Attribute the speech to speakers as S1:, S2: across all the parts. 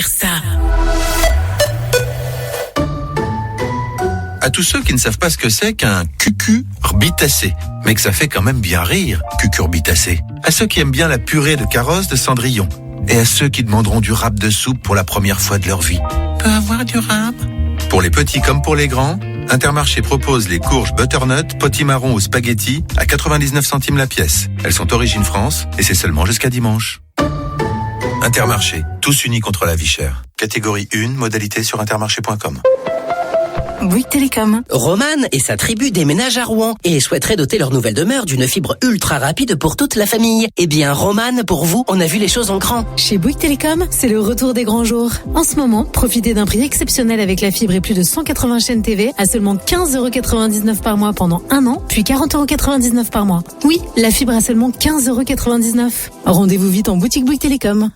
S1: Ça.
S2: À tous ceux qui ne savent pas ce que c'est qu'un cucurbitacé, mais que ça fait quand même bien rire, cucurbitacé. À ceux qui aiment bien la purée de carrosse de Cendrillon. Et à ceux qui demanderont du râpe de soupe pour la première fois de leur vie. Peut avoir du râpe? Pour les petits comme pour les grands, Intermarché propose les courges butternut, potimarron ou spaghetti à 99 centimes la pièce. Elles sont origine France et c'est seulement jusqu'à dimanche. Intermarché, tous unis contre la vie chère. Catégorie 1, modalité sur intermarché.com.
S1: Bouygues Télécom.
S3: Romane et sa tribu déménagent à Rouen et souhaiteraient doter leur nouvelle demeure d'une fibre ultra rapide pour toute la famille. Eh bien, Romane, pour vous, on a vu les choses en grand.
S4: Chez Bouygues Télécom, c'est le retour des grands jours. En ce moment, profitez d'un prix exceptionnel avec la fibre et plus de 180 chaînes TV à seulement 15,99€ par mois pendant un an, puis 40,99€ par mois. Oui, la fibre à seulement 15,99€. Rendez-vous vite en boutique Bouygues Télécom.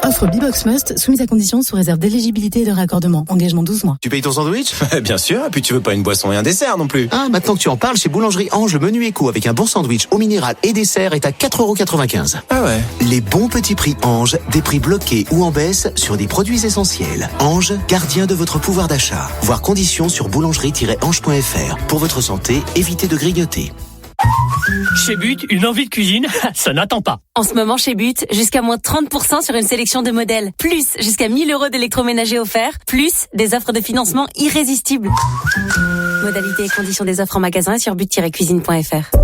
S4: Offre B-Box Must, soumise à conditions sous réserve d'éligibilité et de raccordement. Engagement 12 mois.
S5: Tu payes ton sandwich? Bien sûr, et puis tu veux pas une boisson et un dessert non plus.
S6: Ah, maintenant que tu en parles, chez Boulangerie Ange, le menu éco avec un bon sandwich au minéral et dessert est à 4,95€.
S5: Ah ouais.
S6: Les bons petits prix Ange, des prix bloqués ou en baisse sur des produits essentiels. Ange, gardien de votre pouvoir d'achat. Voir conditions sur boulangerie-ange.fr. Pour votre santé, évitez de grignoter.
S7: Chez But, une envie de cuisine, ça n'attend pas.
S8: En ce moment chez But, jusqu'à moins 30% sur une sélection de modèles. Plus jusqu'à 1 000 € d'électroménager offerts. Plus des offres de financement irrésistibles. Modalités et conditions des offres en magasin et sur but-cuisine.fr.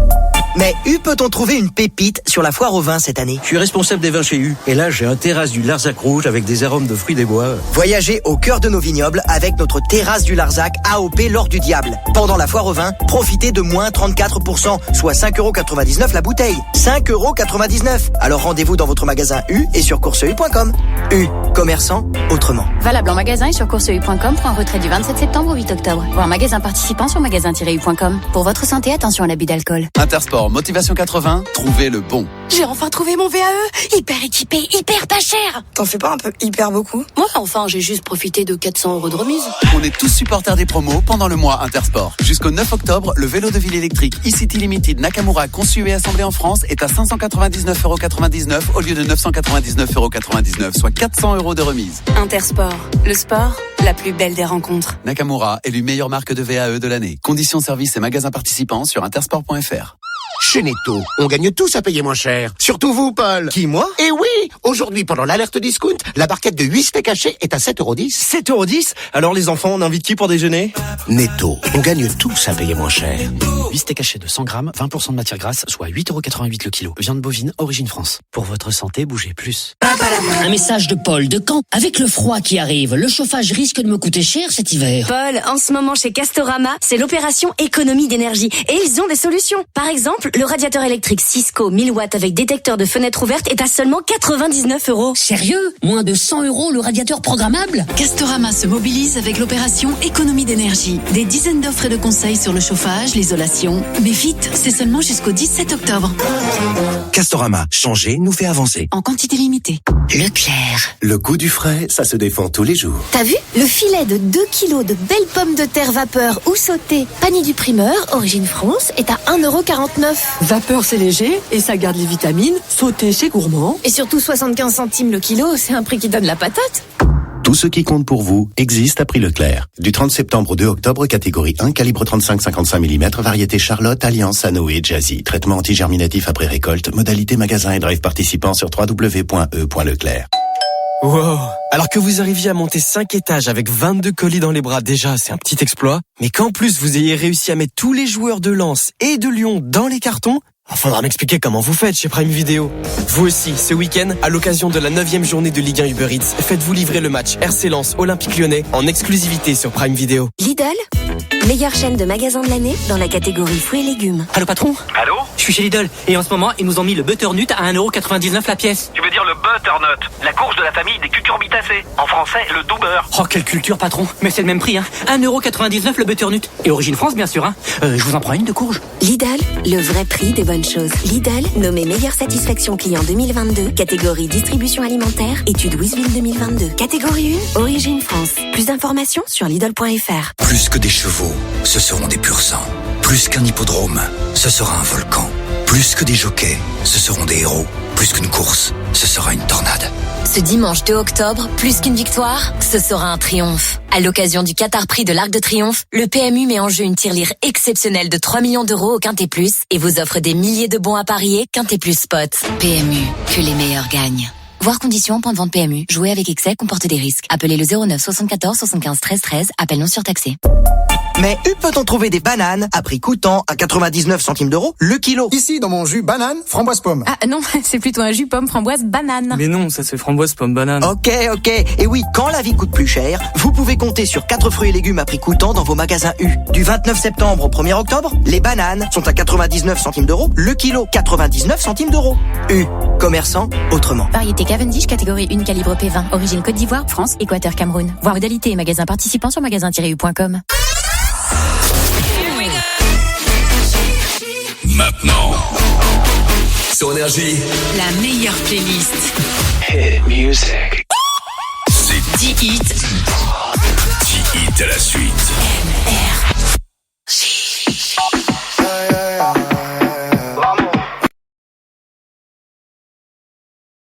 S3: Mais peut-on trouver une pépite sur la foire au vin cette année?
S9: Je suis responsable des vins chez U. Et là, j'ai un terrasse du Larzac rouge avec des arômes de fruits des bois.
S3: Voyagez au cœur de nos vignobles avec notre terrasse du Larzac AOP l'or du diable. Pendant la foire au vin, profitez de moins 34%, soit 5,99€ la bouteille. 5,99€. Alors rendez-vous dans votre magasin U et sur courseu.com. U, commerçant autrement.
S8: Valable en magasin et sur courseu.com pour un retrait du 27 septembre au 8 octobre. Voir magasin participant sur magasin-u.com. Pour votre santé, attention à l'abus d'alcool.
S10: Intersport Motivation 80, trouvez le bon.
S1: J'ai enfin trouvé mon VAE. Hyper équipé, hyper pas cher.
S11: T'en fais pas un peu hyper beaucoup?
S1: Ouais, enfin, j'ai juste profité de 400€ de remise.
S10: On est tous supporters des promos pendant le mois Intersport. Jusqu'au 9 octobre, le vélo de ville électrique e-City Limited Nakamura conçu et assemblé en France est à 599,99€ au lieu de 999,99€, soit 400€ de remise.
S8: Intersport, le sport, la plus belle des rencontres.
S10: Nakamura, élu meilleure marque de VAE de l'année. Conditions services et magasins participants sur intersport.fr.
S12: Chez Netto, on gagne tous à payer moins cher. Surtout vous, Paul.
S3: Qui, moi?
S12: Eh oui! Aujourd'hui, pendant l'alerte discount, la barquette de 8 steaks hachés est à 7,10€.
S5: 7,10€? Alors les enfants, on invite qui pour déjeuner?
S12: Netto, on gagne tous à payer moins cher.
S13: 8 steaks hachés de 100 grammes, 20% de matière grasse, soit 8,88€ le kilo. Viande bovine, origine France. Pour votre santé, bougez plus.
S14: Un message de Paul de Caen. Avec le froid qui arrive, le chauffage risque de me coûter cher cet hiver.
S8: Paul, en ce moment chez Castorama, c'est l'opération économie d'énergie. Et ils ont des solutions. Par exemple, le radiateur électrique Cisco 1000 watts avec détecteur de fenêtre ouverte est à seulement 99€.
S14: Sérieux? Moins de 100€ le radiateur programmable?
S1: Castorama se mobilise avec l'opération économie d'énergie. Des dizaines d'offres et de conseils sur le chauffage, l'isolation. Mais vite, c'est seulement jusqu'au 17 octobre.
S6: Castorama, changer nous fait avancer.
S1: En quantité limitée.
S14: Leclerc.
S6: Le goût du frais, ça se défend tous les jours.
S8: T'as vu? Le filet de 2 kilos de belles pommes de terre vapeur ou sautées, panier du primeur, origine France, est à 1,49€.
S11: Vapeur, c'est léger et ça garde les vitamines. Sauté chez Gourmand.
S8: Et surtout 75 centimes le kilo, c'est un prix qui donne la patate.
S6: Tout ce qui compte pour vous existe à prix Leclerc. Du 30 septembre au 2 octobre, catégorie 1, calibre 35-55 mm, variété Charlotte, Alliance, Anoé, Jazzy. Traitement antigerminatif après récolte, modalité magasin et drive participant sur www.e.leclerc.
S5: Wow! Alors que vous arriviez à monter 5 étages avec 22 colis dans les bras, déjà, c'est un petit exploit. Mais qu'en plus vous ayez réussi à mettre tous les joueurs de Lens et de Lyon dans les cartons, faudra m'expliquer comment vous faites chez Prime Video. Vous aussi, ce week-end, à l'occasion de la 9e journée de Ligue 1 Uber Eats, faites-vous livrer le match RC Lens Olympique Lyonnais en exclusivité sur Prime Video.
S8: Lidl, meilleure chaîne de magasins de l'année dans la catégorie fruits et légumes.
S7: Allô patron?
S10: Allô?
S7: Je suis chez Lidl et en ce moment, ils nous ont mis le butternut à 1,99€ la pièce.
S10: Tu veux dire le butternut, la courge de la famille des cucurbitacées. En français, le doux beurre.
S7: Oh, quelle culture patron. Mais c'est le même prix, hein. 1,99€ le butternut. Et origine France, bien sûr, hein. Je vous en prends une de courge.
S8: Lidl, le vrai prix des bonnes choses. Lidl, nommé meilleure satisfaction client 2022, catégorie distribution alimentaire, étude Wizville 2022. Catégorie 1, origine France. Plus d'informations sur Lidl.fr.
S15: Plus que des chevaux, ce seront des pur-sang. Plus qu'un hippodrome, ce sera un volcan. Plus que des jockeys, ce seront des héros. Plus qu'une course, ce sera une tornade.
S16: Ce dimanche 2 octobre, plus qu'une victoire, ce sera un triomphe. À l'occasion du Qatar Prix de l'Arc de Triomphe, le PMU met en jeu une tirelire exceptionnelle de 3 millions d'euros au Quintet Plus et vous offre des milliers de bons à parier Quintet Plus Spot. PMU, que les meilleurs gagnent. Voir conditions, point de vente PMU. Jouer avec excès comporte des risques. Appelez le 09 74 75 13 13. Appel non surtaxé.
S3: Mais où peut-on trouver des bananes à prix coûtant à 99 centimes d'euros le kilo?
S17: Ici, dans mon jus banane, framboise pomme.
S18: Ah non, c'est plutôt un jus pomme framboise banane.
S5: Mais non, ça c'est framboise pomme banane.
S3: Ok. Et oui, quand la vie coûte plus cher, vous pouvez compter sur 4 fruits et légumes à prix coûtant dans vos magasins U. Du 29 septembre au 1er octobre, les bananes sont à 99 centimes d'euros le kilo. 99 centimes d'euros. U. Commerçant autrement.
S18: Variété Cavendish, catégorie 1, calibre P20. Origine Côte d'Ivoire, France, Équateur, Cameroun. Voir modalité et magasins participants sur magasin-u.com.
S19: Maintenant, sur Énergie,
S1: La meilleure playlist.
S19: Hit music. C'est
S1: 10 hits.
S19: 10 hits à la suite.